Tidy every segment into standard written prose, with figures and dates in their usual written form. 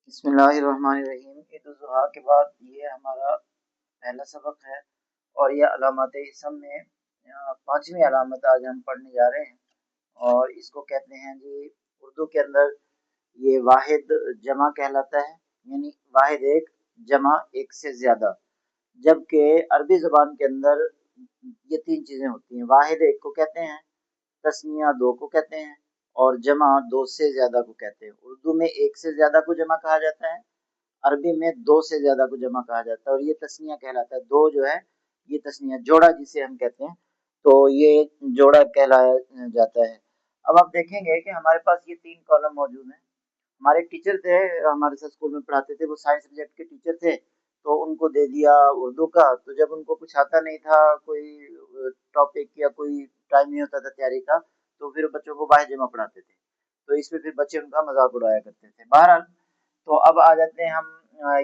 بسم اللہ الرحمن الرحیم۔ عید الاضحیٰ کے بعد یہ ہمارا پہلا سبق ہے اور یہ علامات اسم میں پانچویں علامت آج ہم پڑھنے جا رہے ہیں اور اس کو کہتے ہیں جی اردو کے اندر یہ واحد جمع کہلاتا ہے، یعنی واحد ایک جمع ایک سے زیادہ، جبکہ عربی زبان کے اندر یہ تین چیزیں ہوتی ہیں۔ واحد ایک کو کہتے ہیں، تسنیہ دو کو کہتے ہیں اور جمع دو سے زیادہ کو کہتے ہیں۔ اردو میں ایک سے زیادہ کو جمع کہا جاتا ہے، عربی میں دو سے زیادہ کو جمع کہا جاتا ہے اور یہ تسنیہ کہلاتا ہے۔ دو جو ہے یہ تسنیہ، جوڑا جسے ہم کہتے ہیں، تو یہ جوڑا کہلایا جاتا ہے۔ اب آپ دیکھیں گے کہ ہمارے پاس یہ تین کالم موجود ہیں۔ ہمارے ٹیچر تھے، ہمارے ساتھ اسکول میں پڑھاتے تھے، وہ سائنس سبجیکٹ کے ٹیچر تھے، تو ان کو دے دیا اردو کا، تو جب ان کو کچھ آتا نہیں تھا، کوئی ٹاپک یا کوئی ٹائم نہیں ہوتا تھا تیاری کا، تو پھر بچوں کو واحد جمع پڑھاتے تھے، تو اس پہ پھر بچے ان کا مذاق اڑایا کرتے تھے۔ بہرحال تو اب آ جاتے ہیں ہم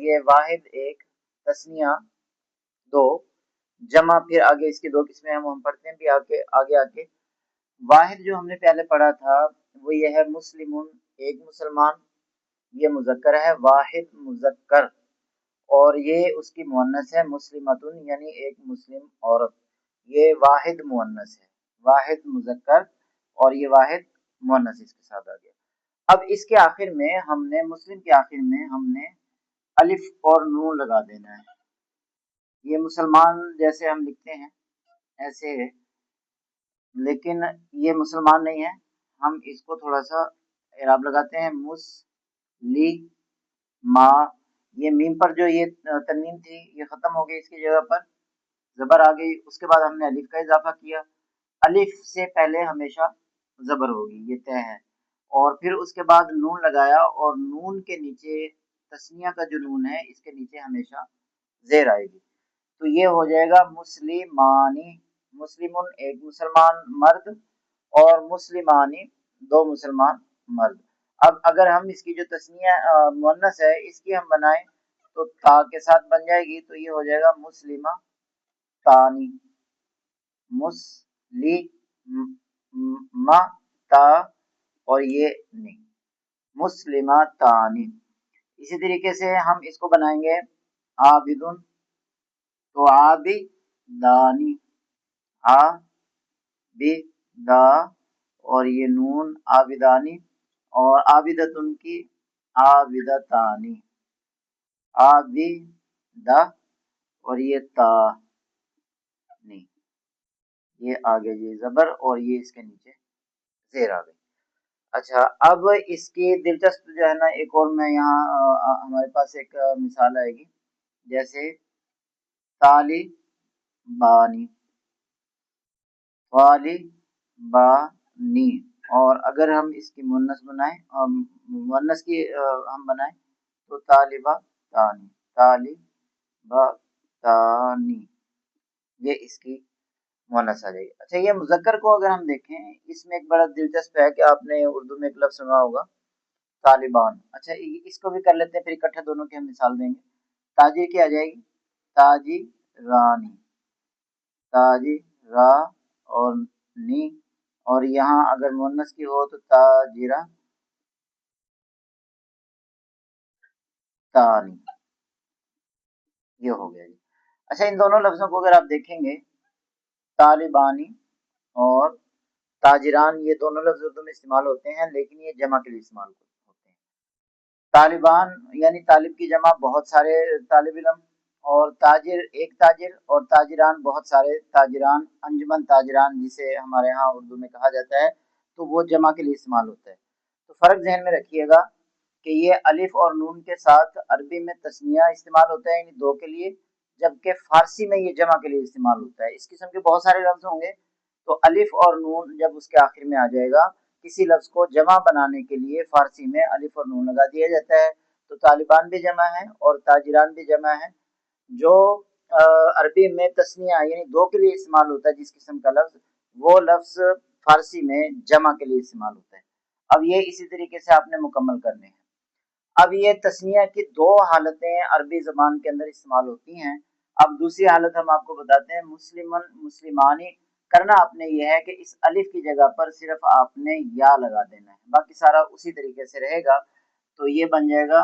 یہ واحد ایک، تسنیہ دو، جمع پھر آگے اس کی دو قسمیں ہم پڑھتے ہیں بھی آگے آگے۔ واحد جو ہم نے پہلے پڑھا تھا وہ یہ ہے مسلمون، ایک مسلمان، یہ مذکر ہے، واحد مذکر، اور یہ اس کی مؤنث ہے مسلمتن، یعنی ایک مسلم عورت، یہ واحد مؤنث ہے، واحد مذکر اور یہ واحد مؤنث اس کے ساتھ آ گیا۔ اب اس کے آخر میں ہم نے مسلم کے آخر میں ہم نے الف اور نون لگا دینا ہے۔ یہ مسلمان جیسے ہم لکھتے ہیں ایسے ہے، لیکن یہ مسلمان نہیں ہے، ہم اس کو تھوڑا سا اعراب لگاتے ہیں، ما، یہ میم پر جو یہ تنوین تھی یہ ختم ہو گئی، اس کی جگہ پر زبر آ گئی، اس کے بعد ہم نے الف کا اضافہ کیا، الف سے پہلے ہمیشہ زبر ہوگی، یہ طے ہے، اور پھر اس کے بعد نون لگایا اور نون کے نیچے تسنیہ کا جو نون ہے اس کے نیچے ہمیشہ زیر آئے گی، تو یہ ہو جائے گا مسلمانی، مسلمن ایک مسلمان مرد اور مسلمانی دو مسلمان مرد۔ اب اگر ہم اس کی جو تسنیہ مؤنث ہے اس کی ہم بنائیں تو تا کے ساتھ بن جائے گی، تو یہ ہو جائے گا مسلمہ تانی، مسلمہ تا اور یہ نہیں، مسلمہ تانی۔ اسی طریقے سے ہم اس کو بنائیں گے عابدن، تو عابدانی، عابدا اور یہ نون عابدانی، اور عابدتن کی عابدتانی، عابدہ اور یہ تا نہیں، یہ آگے یہ زبر اور یہ اس کے نیچے زیر آ گئی۔ اچھا، اب اس کی دلچسپ جو ہے نا ایک اور میں یہاں ہمارے پاس ایک مثال آئے گی، جیسے طالبانی، طالبانی، اور اگر ہم اس کی مؤنث بنائیں، مؤنث کی ہم بنائیں تو طالبہ تانی، طالبہ تانی، یہ اس کی مؤنث آ جائے گی۔ اچھا، یہ مذکر کو اگر ہم دیکھیں، اس میں ایک بڑا دلچسپ ہے کہ آپ نے اردو میں ایک لفظ سنا ہوگا طالبان۔ اچھا، اس کو بھی کر لیتے ہیں، پھر اکٹھے دونوں کی ہم مثال دیں گے۔ تاجر کی آ جائے گی تاجرانی، تاجرا اور نی، اور یہاں اگر مؤنث کی ہو تو تاجرہ تانی، یہ ہو گیا جی۔ اچھا، ان دونوں لفظوں کو اگر آپ دیکھیں گے، طالبانی اور تاجران، یہ دونوں لفظ اردو میں استعمال ہوتے ہیں لیکن یہ جمع کے لیے استعمال ہوتے ہیں۔ طالبان یعنی طالب کی جمع بہت سارے طالب علم، اور تاجر ایک تاجر، اور تاجران بہت سارے تاجران، انجمن تاجران جسے ہمارے ہاں اردو میں کہا جاتا ہے، تو وہ جمع کے لیے استعمال ہوتا ہے۔ تو فرق ذہن میں رکھیے گا کہ یہ الف اور نون کے ساتھ عربی میں تسنیہ استعمال ہوتا ہے، یعنی دو کے لیے، جبکہ فارسی میں یہ جمع کے لیے استعمال ہوتا ہے۔ اس قسم کے بہت سارے لفظ ہوں گے، تو الف اور نون جب اس کے آخر میں آ جائے گا، کسی لفظ کو جمع بنانے کے لیے فارسی میں الف اور نون لگا دیا جاتا ہے، تو طالبان بھی جمع ہے اور تاجران بھی جمع ہے۔ جو عربی میں تسنیہ یعنی دو کے لیے استعمال ہوتا ہے جس قسم کا لفظ، وہ لفظ فارسی میں جمع کے لیے استعمال ہوتا ہے۔ اب یہ اسی طریقے سے آپ نے مکمل کرنے ہیں۔ اب یہ تسنیہ کی دو حالتیں عربی زبان کے اندر استعمال ہوتی ہیں۔ اب دوسری حالت ہم آپ کو بتاتے ہیں، مسلمن مسلمانی، کرنا آپ نے یہ ہے کہ اس الف کی جگہ پر صرف آپ نے یا لگا دینا ہے، باقی سارا اسی طریقے سے رہے گا، تو یہ بن جائے گا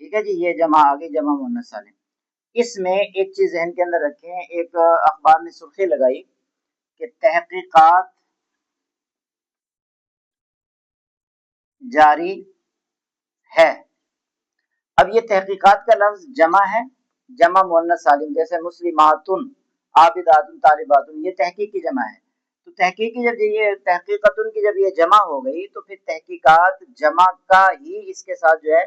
ٹھیک ہے جی، یہ جمع آ گئی، جمع مؤنث سالم۔ اس میں ایک چیز ذہن کے اندر رکھیں، ایک اخبار نے سرخی لگائی کہ تحقیقات جاری ہے۔ اب یہ تحقیقات کا لفظ جمع ہے، جمع مؤنث سالم، جیسے مسلماتن، عابداتن، طالباتن، یہ تحقیق کی جمع ہے۔ تو تحقیق کی جب یہ تحقیقاتن کی جب یہ جمع ہو گئی تو پھر تحقیقات جمع کا ہی اس کے ساتھ جو ہے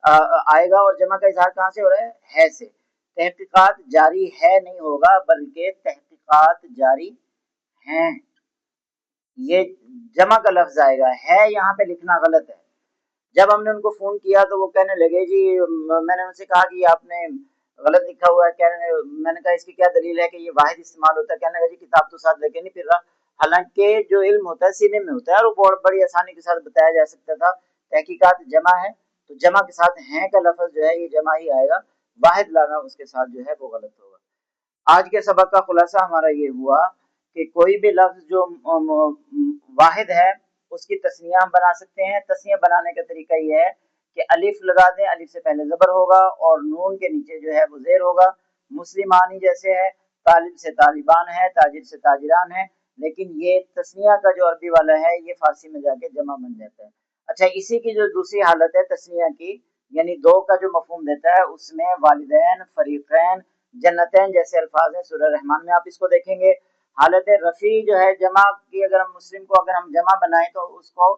آئے گا، اور جمع کا اظہار کہاں سے ہو رہا ہے سے۔ تحقیقات جاری ہے نہیں ہوگا، بلکہ تحقیقات جاری ہیں، یہ جمع کا لفظ آئے گا، ہے یہاں پہ لکھنا غلط ہے۔ جب ہم نے ان کو فون کیا تو وہ کہنے لگے جی، میں نے ان سے کہا کہ آپ نے غلط لکھا ہوا ہے، میں نے کہا اس کی کیا دلیل ہے کہ یہ واحد استعمال ہوتا ہے؟ کہنے لگا جی کتاب تو ساتھ لے کے نہیں پھر رہا، حالانکہ جو علم ہوتا ہے سینے میں ہوتا ہے، اور وہ بہت بڑی آسانی کے ساتھ بتایا جا سکتا تھا۔ تحقیقات جمع ہے تو جمع کے ساتھ ہیں کا لفظ جو ہے یہ جمع ہی آئے گا، واحد لانا اس کے ساتھ جو ہے وہ غلط ہوگا۔ آج کے سبق کا خلاصہ ہمارا یہ ہوا کہ کوئی بھی لفظ جو واحد ہے اس کی تسنیہ ہم بنا سکتے ہیں۔ تسنیہ بنانے کا طریقہ یہ ہے کہ الف لگا دیں، الف سے پہلے زبر ہوگا اور نون کے نیچے جو ہے وہ زیر ہوگا۔ مسلمانی جیسے ہے، طالب سے طالبان ہے، تاجر سے تاجران ہے، لیکن یہ تسنیہ کا جو عربی والا ہے یہ فارسی میں جا کے جمع بن جاتا ہے۔ اچھا، اسی کی جو دوسری حالت ہے تسنیہ کی، یعنی دو کا جو مفہوم دیتا ہے، اس میں والدین، فریقین، جنتین جیسے الفاظ ہیں سورہ رحمان میں، آپ اس کو دیکھیں گے۔ حالت رفیع جو ہے جمع کی، اگر ہم مسلم کو اگر ہم جمع بنائیں تو اس کو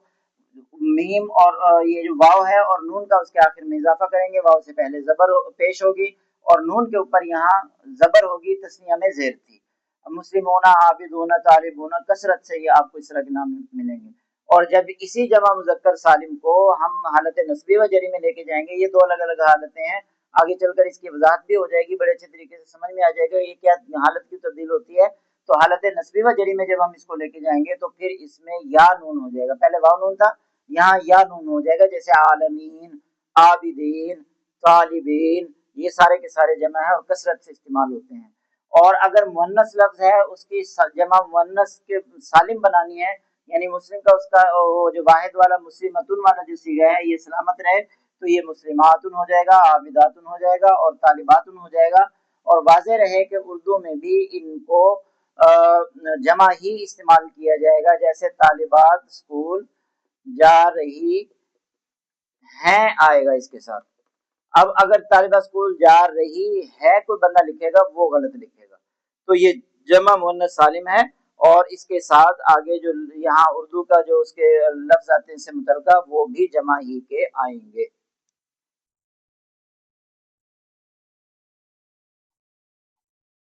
میم اور یہ جو واو ہے اور نون کا اس کے آخر میں اضافہ کریں گے، واو سے پہلے زبر پیش ہوگی اور نون کے اوپر یہاں زبر ہوگی، تسنیہ میں زیر تھی۔ مسلمون، عابدون، طالبون، کثرت سے یہ آپ کو اس طرح کے نام ملیں گے۔ اور جب اسی جمع مذکر سالم کو ہم حالت نسبی و جری میں لے کے جائیں گے، یہ دو الگ الگ حالتیں ہیں، آگے چل کر اس کی وضاحت بھی ہو جائے گی، بڑے اچھے طریقے سے سمجھ میں آ جائے گا یہ کیا حالت کی تبدیل ہوتی ہے۔ تو حالت نسبی و جری میں جب ہم اس کو لے کے جائیں گے تو پھر اس میں یا نون ہو جائے گا، پہلے واو نون تھا، یہاں یا نون ہو جائے گا، جیسے عالمین، عابدین، طالبین، یہ سارے کے سارے جمع ہے اور کثرت سے استعمال ہوتے ہیں۔ اور اگر مؤنث لفظ ہے اس کی جمع مؤنث کے سالم بنانی ہے، یعنی مسلم کا اس کا جو واحد والا مسلمتن والا جو صیغہ ہے یہ سلامت رہے، تو یہ مسلماتن ہو جائے گا، عابداتن ہو جائے گا اور طالباتن ہو جائے گا۔ اور واضح رہے کہ اردو میں بھی ان کو جمع ہی استعمال کیا جائے گا، جیسے طالبات اسکول جا رہی ہیں آئے گا اس کے ساتھ۔ اب اگر طالبہ اسکول جا رہی ہے کوئی بندہ لکھے گا وہ غلط لکھے گا، تو یہ جمع مؤنث سالم ہے، اور اس کے ساتھ آگے جو یہاں اردو کا جو اس کے لفظ آتے ہیں اس سے متعلقہ وہ بھی جمع ہی کے آئیں گے۔